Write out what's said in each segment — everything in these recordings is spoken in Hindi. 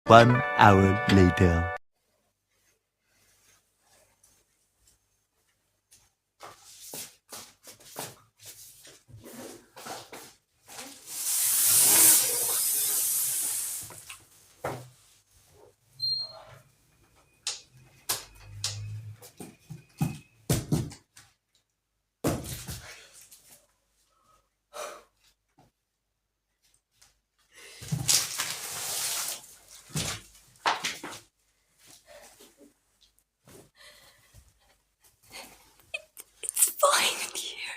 1 hour later. It's fine, dear.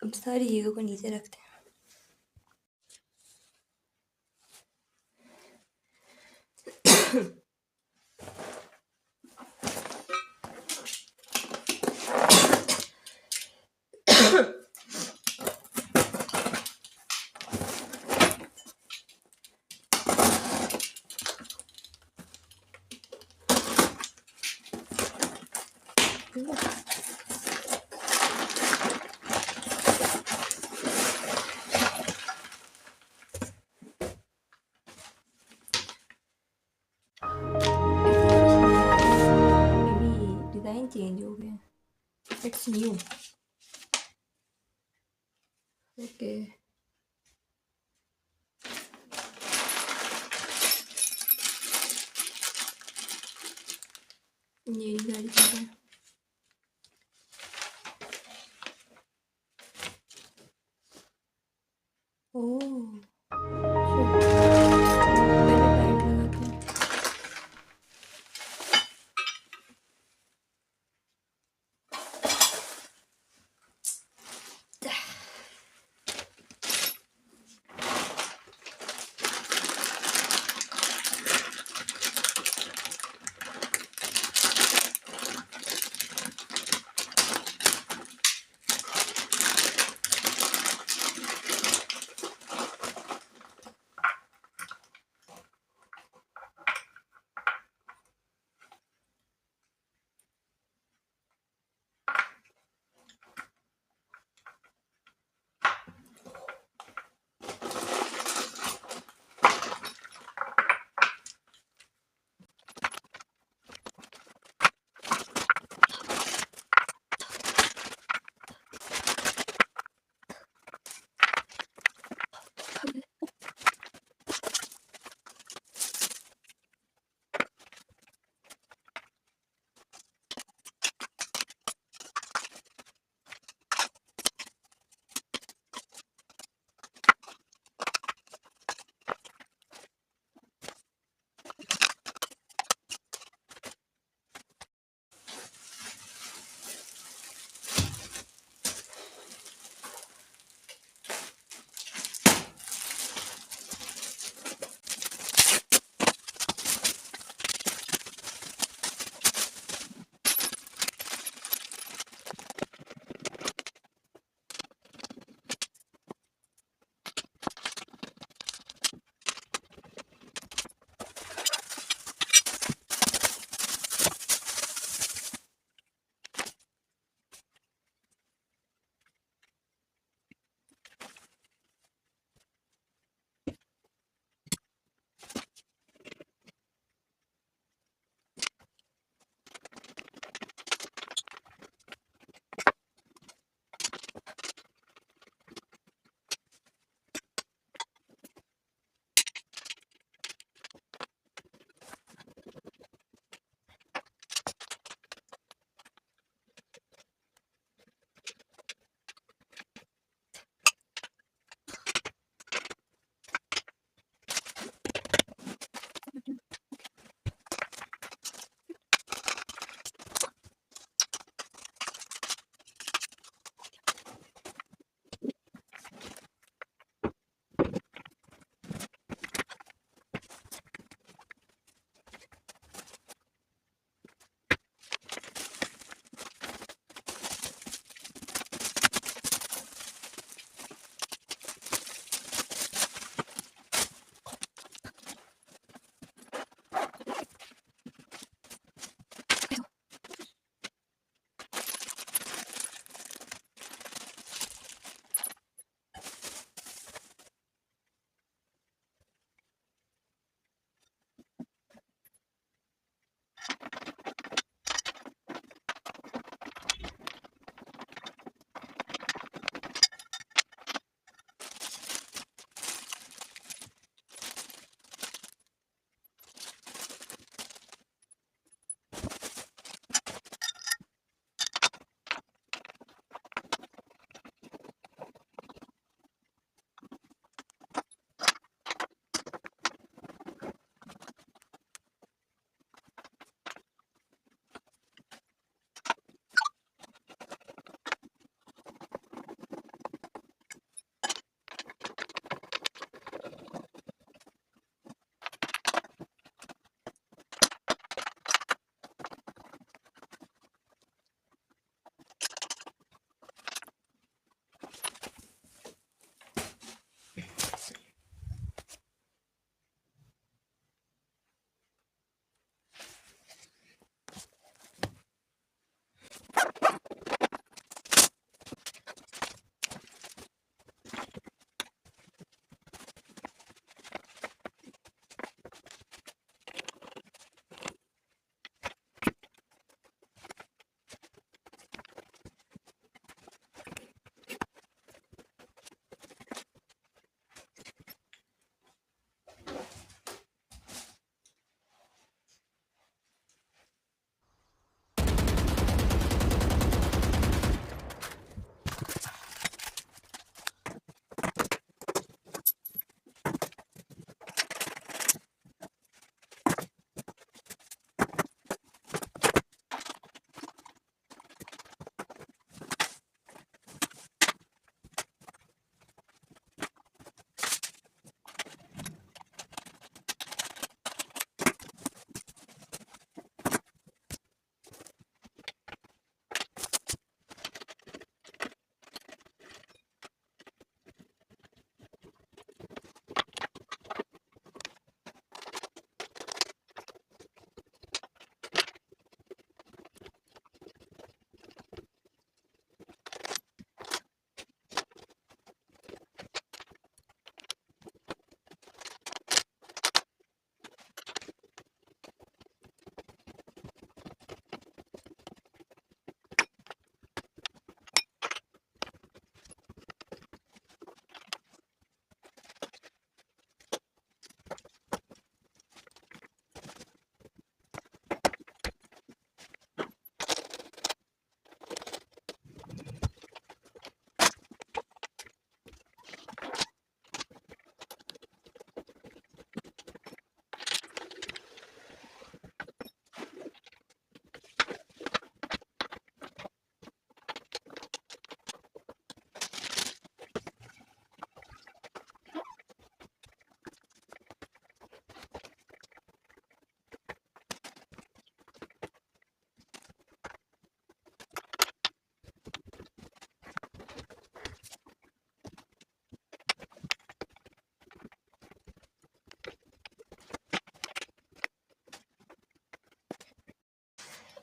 अब सारी चीज़ों को नीचे रखते हैं। डिज़ाइन चेंज हो गया। It's new. ओके। ये सारी चीज़ें ओह पहले टाइट लगाते हैं।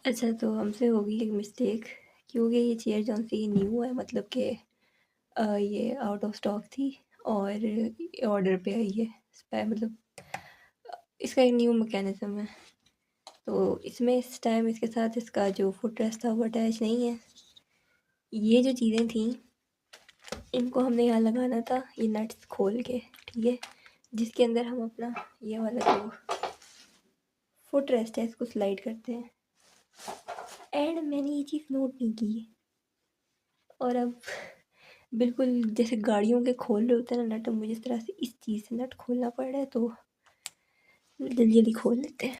अच्छा, तो हमसे हो गई एक मिस्टेक, क्योंकि ये चेयर जौन सी न्यू है, मतलब कि ये आउट ऑफ स्टॉक थी और ऑर्डर पे आई है। मतलब इसका एक न्यू मैकेनिज़्म है, तो इसमें इस टाइम इसके साथ इसका जो फुट रेस्ट था वो अटैच नहीं है। ये जो चीज़ें थी इनको हमने यहाँ लगाना था, ये नट्स खोल के, ठीक है, जिसके अंदर हम अपना ये वाला जो फुट रेस्ट है इसको स्लाइड करते हैं। एंड मैंने ये चीज़ नोट नहीं की, और अब बिल्कुल जैसे गाड़ियों के खोल रहे होते हैं ना नट, मुझे इस तरह से इस चीज़ से नट खोलना पड़ रहा है, तो जल्दी जल्दी खोल लेते हैं।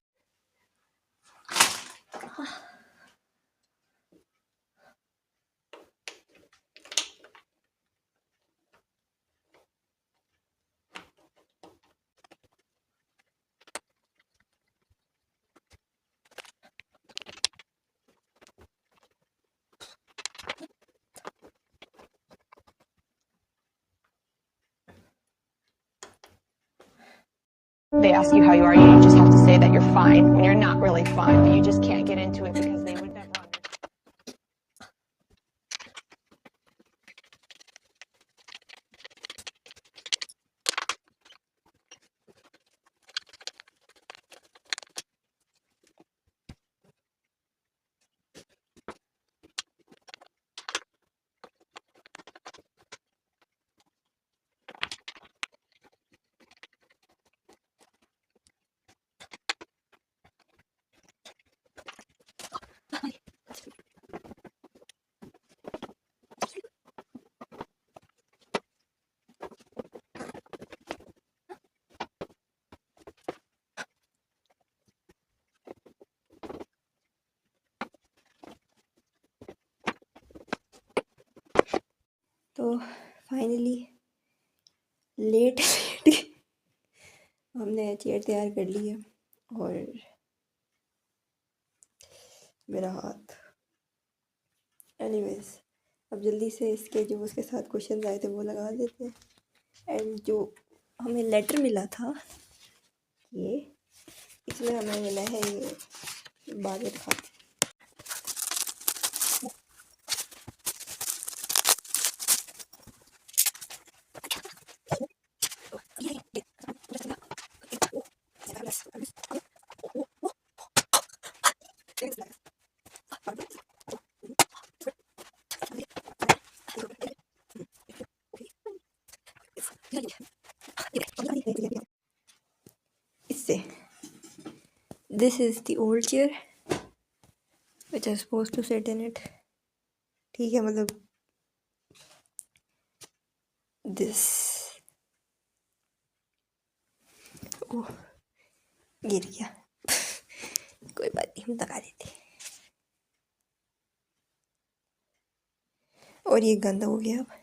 They ask you how you are, you just have to say that you're fine when you're not really fine, but you just can't get into it because they would never understand. तो फाइनली लेट लेट हमने चेयर तैयार कर ली है, और मेरा हाथ, एनीवेज, अब जल्दी से इसके जो उसके साथ क्वेश्चन आए थे वो लगा देते हैं। एंड जो हमें लेटर मिला था ये, इसमें हमें मिला है ये बादल खाते। इससे this is the old chair which is supposed to sit in it, ठीक है, मतलब this, ओह गिर गया कोई बात नहीं, हम लगा देते। और ये गंदा हो गया अब।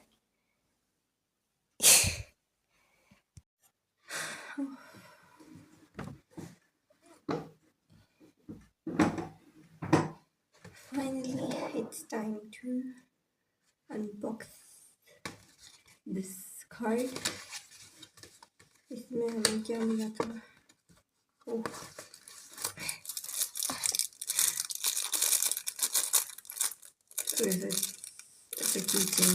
Finally, it's time to unbox this card. इसमें हमें क्या मिला था? ओह, it's a keychain.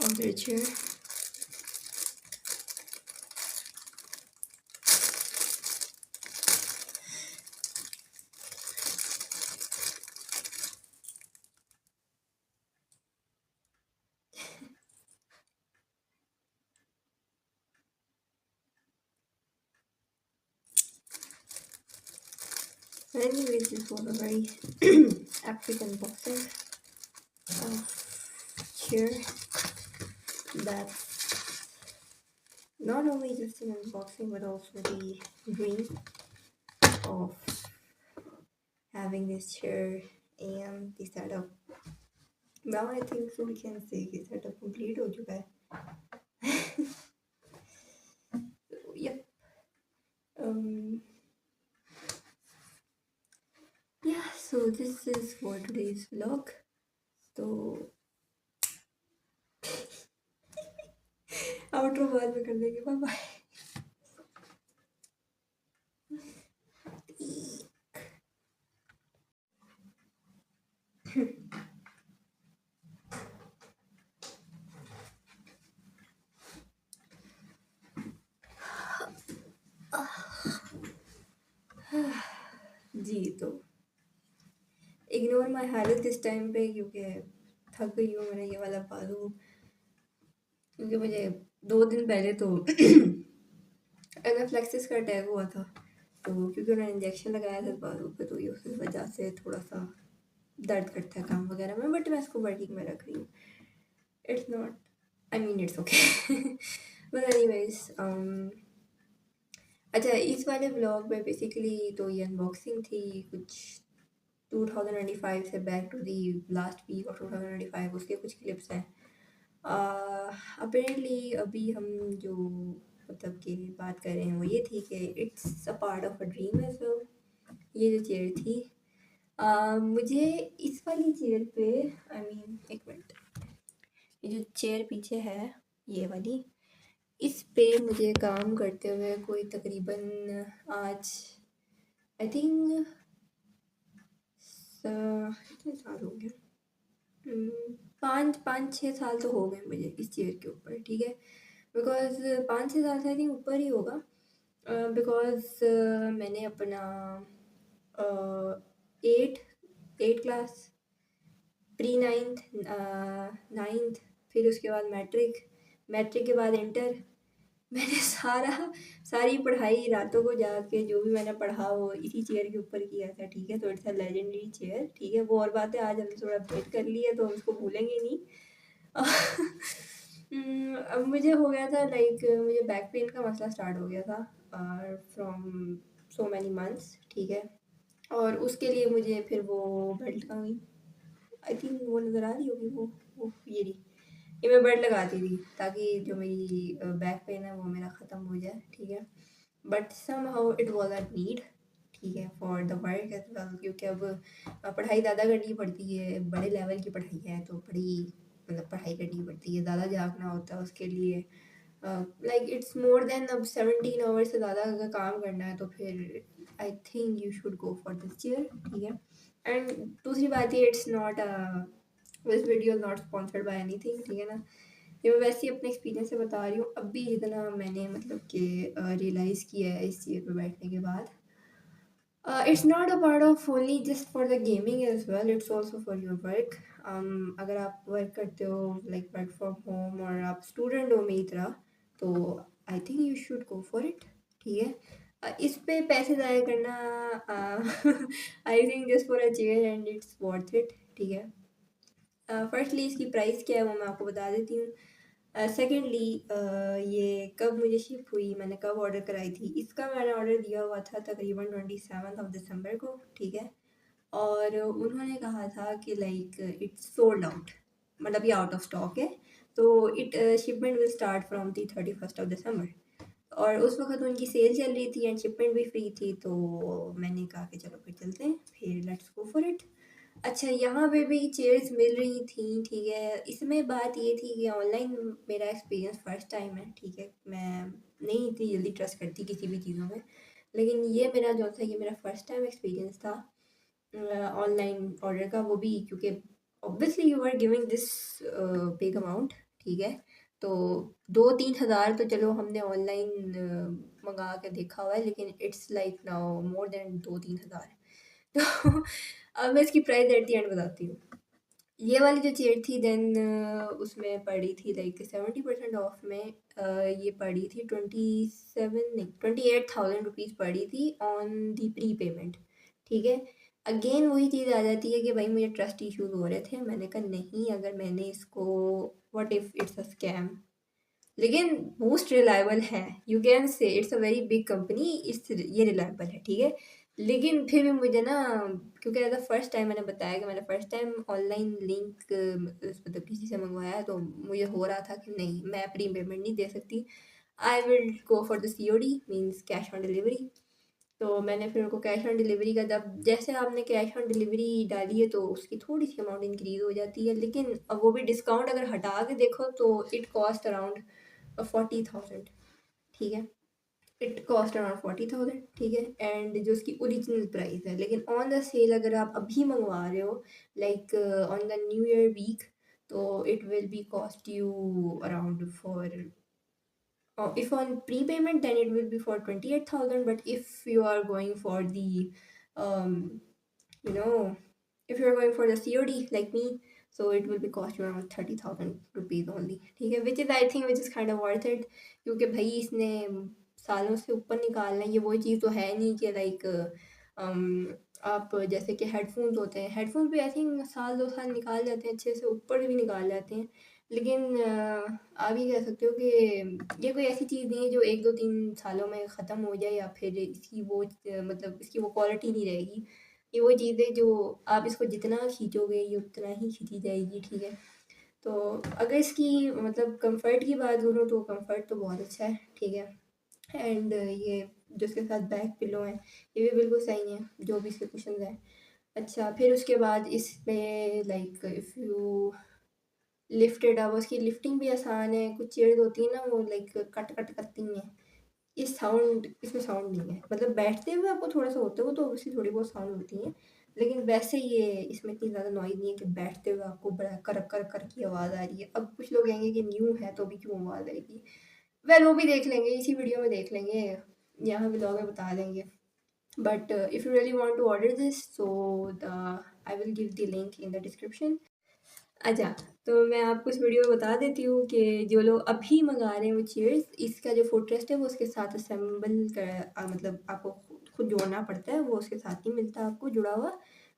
On the chair. Anyways, this was a very epic unboxing of chair. That's not only just an unboxing, but also the dream of having this chair and the setup. Now I think so we can say the setup complete हो चुका है. So, yep. Yeah, so this is for today's vlog. तो आउटरो बाद में कर देंगे, बाय बाय। जी, तो इग्नोर माई हालत इस टाइम पे, क्योंकि थक गई हूँ। मैंने ये वाला बाजू, क्योंकि मुझे 2 दिन पहले तो एनाफ्लेक्सिस का अटैक हुआ था, तो क्योंकि उन्होंने इंजेक्शन लगाया था बाजू पे, तो ये उस वजह से थोड़ा सा दर्द करता है काम वगैरह में, बट मैं इसको वर्किंग में रख रही हूँ। It's not, I mean it's okay. But anyways, अच्छा, इस वाले व्लॉग में बेसिकली तो ये अनबॉक्सिंग थी कुछ 2025 से back to the last week of 2025, उसके कुछ क्लिप्स हैं। अपेरेंटली अभी हम जो मतलब कि बात कर रहे हैं वो ये थी कि it's a part of a dream as well. ये जो चेयर थी, मुझे इस वाली चेयर पे, आई मीन एक मिनट, ये जो चेयर पीछे है ये वाली, इस पे मुझे काम करते हुए कोई तकरीबन आज आई थिंक कितने साल हो गए, 5-6 साल तो हो गए मुझे इस चेयर के ऊपर, ठीक है। बिकॉज 5-6 साल से आई थिंक ऊपर ही होगा, बिकॉज मैंने अपना 8 क्लास, प्री नाइन्थ, फिर उसके बाद मैट्रिक के बाद इंटर, मैंने सारी पढ़ाई रातों को जाके जो भी मैंने पढ़ा वो इसी चेयर के ऊपर किया था, ठीक है। तो इट्स अ लेजेंडरी चेयर, ठीक है। वो और बात है, आज हमने थोड़ा अपडेट कर लिया तो हम उसको भूलेंगे नहीं। अब मुझे हो गया था लाइक, मुझे बैक पेन का मसला स्टार्ट हो गया था फ्रॉम सो मैनी मंथ्स, ठीक है। और उसके लिए मुझे फिर वो बेल्ट का, आई थिंक वो नज़र आ रही होगी, वो ये रही, ये मैं बेल्ट लगाती थी ताकि जो मेरी बैक पेन है वो मेरा ख़त्म हो जाए, ठीक है। But some it was a need, ठीक है, for the work as well, क्योंकि अब पढ़ाई ज़्यादा करनी पड़ती है, बड़े लेवल की पढ़ाई है, तो बड़ी मतलब पढ़ाई करनी पड़ती है, ज़्यादा जागना होता है उसके लिए। लाइक इट्स मोर देन अब 17 आवर्स से ज़्यादा अगर काम करना है तो फिर I think you should go for this chair, ठीक है। एंड दूसरी बात ये, it's not this video not sponsored by anything, ठीक है ना। ये मैं वैसे ही अपने एक्सपीरियंस से बता रही हूँ। अभी जितना मैंने मतलब कि रियलाइज़ किया है इस चेयर पर बैठने के बाद, it's not a part of only just for the gaming as well, it's also for your work. अगर आप वर्क करते हो लाइक वर्क फ्रॉम होम और आप स्टूडेंट हो मेरी तरह, तो I think you should go for it, ठीक है। इस पे पैसे ज़ाया करना I think just for a chair and it's worth it, ठीक है। फर्स्टली इसकी प्राइस क्या है वो मैं आपको बता देती हूँ। सेकेंडली ये कब मुझे शिप हुई, मैंने कब ऑर्डर कराई थी, इसका मैंने ऑर्डर दिया हुआ था तकरीबन 27 दिसंबर को, ठीक है। और उन्होंने कहा था कि लाइक इट्स सोल्ड आउट, मतलब ये आउट ऑफ स्टॉक है, तो it shipment will start from the 31 दिसंबर। और उस वक्त उनकी सेल चल रही थी एंड शिपमेंट भी फ्री थी, तो मैंने कहा कि चलो फिर चलते हैं, फिर लेट्स गो फॉर इट। अच्छा, यहाँ पे भी चेयर्स मिल रही थी, ठीक है। इसमें बात ये थी कि ऑनलाइन मेरा एक्सपीरियंस फ़र्स्ट टाइम है, ठीक है। मैं नहीं इतनी जल्दी ट्रस्ट करती किसी भी चीज़ों में, लेकिन ये मेरा जो था ये मेरा फ़र्स्ट टाइम एक्सपीरियंस था ऑनलाइन ऑर्डर का, वो भी क्योंकि obviously you are giving this big amount, ठीक है। तो 2-3 हज़ार तो चलो हमने ऑनलाइन मंगा के देखा हुआ है, लेकिन it's like now more than 2-3 हज़ार। तो अब मैं इसकी प्राइस एट द एंड बताती हूँ। ये वाली जो चेयर थी देन उसमें पड़ी थी लाइक 70% ऑफ में, ये पड़ी थी 28,000 रुपीज़ पड़ी थी ऑन दी प्री पेमेंट, ठीक है। अगेन वही चीज़ आ जाती है कि भाई मुझे ट्रस्ट इश्यूज हो रहे थे, मैंने कहा नहीं, अगर मैंने इसको, what if it's a scam, लेकिन मोस्ट रिलायबल है, you can say it's a very big company, इस ये रिलायबल है, ठीक है। लेकिन फिर भी मुझे ना, क्योंकि एज अ फर्स्ट टाइम मैंने बताया कि मैंने फर्स्ट टाइम ऑनलाइन लिंक मतलब किसी से मंगवाया, तो मुझे हो रहा था कि नहीं, मैं प्री पेमेंट नहीं दे सकती, I will go for the COD, means cash on delivery. तो मैंने फिर उनको कैश ऑन डिलीवरी का, जब जैसे आपने कैश ऑन डिलीवरी डाली है तो उसकी थोड़ी सी अमाउंट इंक्रीज़ हो जाती है, लेकिन अब वो भी डिस्काउंट अगर हटा के देखो तो इट कॉस्ट अराउंड 40,000, ठीक है। इट कॉस्ट अराउंड 40,000, ठीक है। एंड जो उसकी ओरिजिनल प्राइस है, लेकिन ऑन द सेल अगर आप अभी मंगवा रहे हो like on the new year week, तो it will be cost you around four if on prepayment then it will be for 28,000, but if you are going for the um you know if you are going for the COD like me, so it will be cost you around 30,000 rupees only, ठीक है, which is I think which is kind of worth it, क्योंकि भाई इसने सालों से ऊपर निकालना है, ये वो चीज़ तो है नहीं कि लाइक आप जैसे कि हेडफोन्स होते हैं, हेडफोन्स भी आई थिंक साल 2 साल निकाल जाते हैं अच्छे से, ऊपर भी निकाल जाते हैं, लेकिन आप ये कह सकते हो कि ये कोई ऐसी चीज़ नहीं है जो 1 2 3 सालों में ख़त्म हो जाए या फिर इसकी वो मतलब इसकी वो क्वालिटी नहीं रहेगी। ये वो चीज़ है जो आप इसको जितना खींचोगे ये उतना ही खींची जाएगी, ठीक है। तो अगर इसकी मतलब कंफर्ट की बात करूँ तो कंफर्ट तो बहुत अच्छा है, ठीक है। एंड ये जो इसके साथ बैक पिलो हैं ये भी बिल्कुल सही हैं, जो भी इसके कुशन्स हैं। अच्छा, फिर उसके बाद इस पे लाइक इफ़ यू लिफ्टेड अब उसकी लिफ्टिंग भी आसान है, कुछ चेयर्स होती हैं ना वो लाइक कट कट करती हैं, इस साउंड इसमें साउंड नहीं है, मतलब बैठते हुए आपको थोड़ा सा होता है वो तो ऑब्वियसली थोड़ी बहुत साउंड होती है, लेकिन वैसे ये इसमें इतनी ज़्यादा नॉइज़ नहीं है कि बैठते हुए आपको बड़ा कर कर कर की आवाज़ आ रही है। अब कुछ लोग कहेंगे कि न्यू है तो भी क्यों आवाज़ आएगी, वेल वो भी देख लेंगे, इसी वीडियो में देख लेंगे, यहाँ व्लॉग में बता देंगे। But if you really want to order this so the I will give the link in the description. अच्छा, तो मैं आपको इस वीडियो में बता देती हूँ कि जो लोग अभी मंगा रहे हैं वो चेयर्स, इसका जो फुटरेस्ट है वो उसके साथ असेंबल कर मतलब आपको खुद जोड़ना पड़ता है, वो उसके साथ नहीं मिलता आपको जुड़ा हुआ।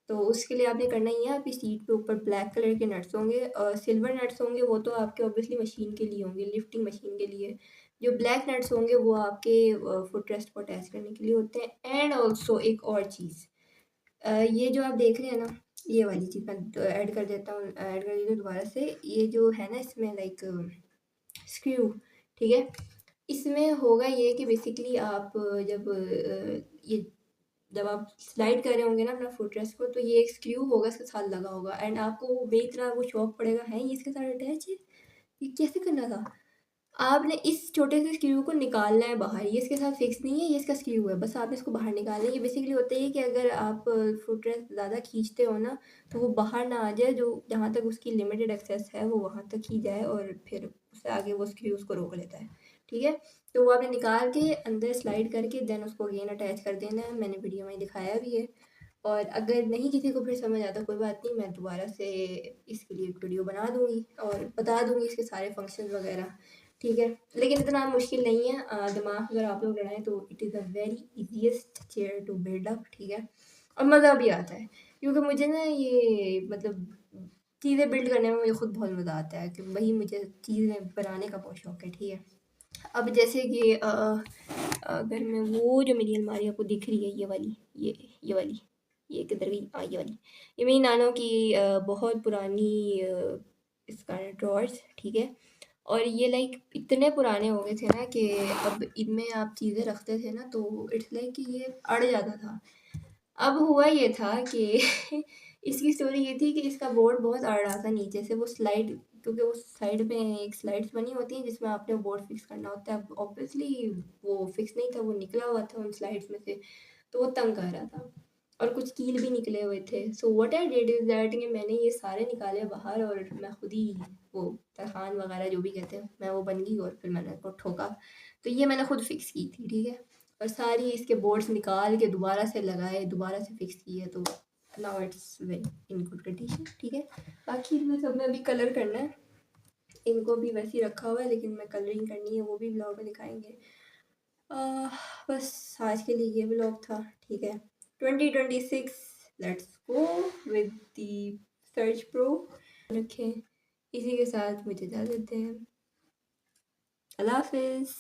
तो उसके लिए आपने करना ही है, आपकी सीट पे ऊपर ब्लैक कलर के नट्स होंगे और सिल्वर नट्स होंगे, वो तो आपके ऑब्वियसली मशीन के लिए होंगे, लिफ्टिंग मशीन के लिए। जो ब्लैक नट्स होंगे वो आपके फुटरेस्ट को अटैच करने के लिए होते हैं। एंड ऑल्सो एक और चीज़, ये जो आप देख रहे हैं ना, ये वाली चीज़ मैं ऐड कर देता हूँ, ऐड कर देती हूँ दोबारा से, ये जो है ना इसमें लाइक स्क्रू, ठीक है। इसमें होगा ये कि बेसिकली आप जब ये जब आप स्लाइड कर रहे होंगे ना अपना फुटरेस्ट को, तो ये एक स्क्रू होगा इसके साथ लगा होगा एंड आपको बेई तरह वो शॉक पड़ेगा, है ये इसके साथ अटैच है, ये कैसे करना था। आपने इस छोटे से स्क्रू को निकालना है बाहर, ये इसके साथ फिक्स नहीं है, ये इसका स्क्रू है, बस आपने इसको बाहर निकालना है। ये बेसिकली होता है कि अगर आप फुटरेस्ट ज़्यादा खींचते हो ना तो वो बाहर ना आ जाए, जो जहाँ तक उसकी लिमिटेड एक्सेस है वो वहाँ तक ही जाए और फिर उससे आगे वो स्क्रू उसको रोक लेता है, ठीक है। तो वो आपने निकाल के अंदर स्लाइड करके देन उसको अगेन अटैच कर देना है, मैंने वीडियो में दिखाया भी है। और अगर नहीं किसी को फिर समझ आता कोई बात नहीं, मैं दोबारा से इसके लिए एक वीडियो बना दूँगी और बता दूँगी इसके सारे फंक्शन वगैरह, ठीक है। लेकिन इतना मुश्किल नहीं है, दिमाग अगर आप लोग लगाएं तो it is a very easiest chair to build up, ठीक है। और मज़ा भी आता है क्योंकि मुझे ना ये मतलब चीज़ें बिल्ड करने में मुझे खुद बहुत मज़ा आता है, कि वही मुझे चीज़ें बनाने का बहुत शौक है, ठीक है। अब जैसे कि अगर मैं वो जो मेरी अलमारी आपको दिख रही है ये वाली, ये वाली, ये किधर गई, ये वाली, ये मेरी नानों की बहुत पुरानी इसका ड्रॉर्स, ठीक है। और ये लाइक इतने पुराने हो गए थे ना कि अब इनमें आप चीज़ें रखते थे ना तो इट्स लाइक कि ये अड़ जाता था। अब हुआ ये था कि इसकी स्टोरी ये थी कि इसका बोर्ड बहुत अड़ रहा था नीचे से, वो स्लाइड, क्योंकि उस साइड में एक स्लाइड्स बनी होती हैं जिसमें आपने बोर्ड फिक्स करना होता है। अब ऑब्वियसली वो फिक्स नहीं था, वो निकला हुआ था उन स्लाइड्स में से, तो वो तंग कर रहा था और कुछ कील भी निकले हुए थे। So what I did is that कि मैंने ये सारे निकाले बाहर और मैं खुद ही वो तरखान वगैरह जो भी कहते हैं मैं वो बन गई और फिर मैंने उसको ठोका। तो ये मैंने खुद फिक्स की थी, ठीक है। और सारी इसके बोर्ड्स निकाल के दोबारा से लगाए, दोबारा से फिक्स किए, तो now it's very in good condition, ठीक है। बाकी इनमें सब में अभी कलर करना है, इनको भी वैसे ही रखा हुआ है लेकिन मैं कलरिंग करनी है, वो भी ब्लॉग में दिखाएंगे। बस आज के लिए ये ब्लॉग था, ठीक है। 2026 let's go with the search pro रखें। इसी के साथ मुझे इजाज़त दें, अल्लाह हाफिज़।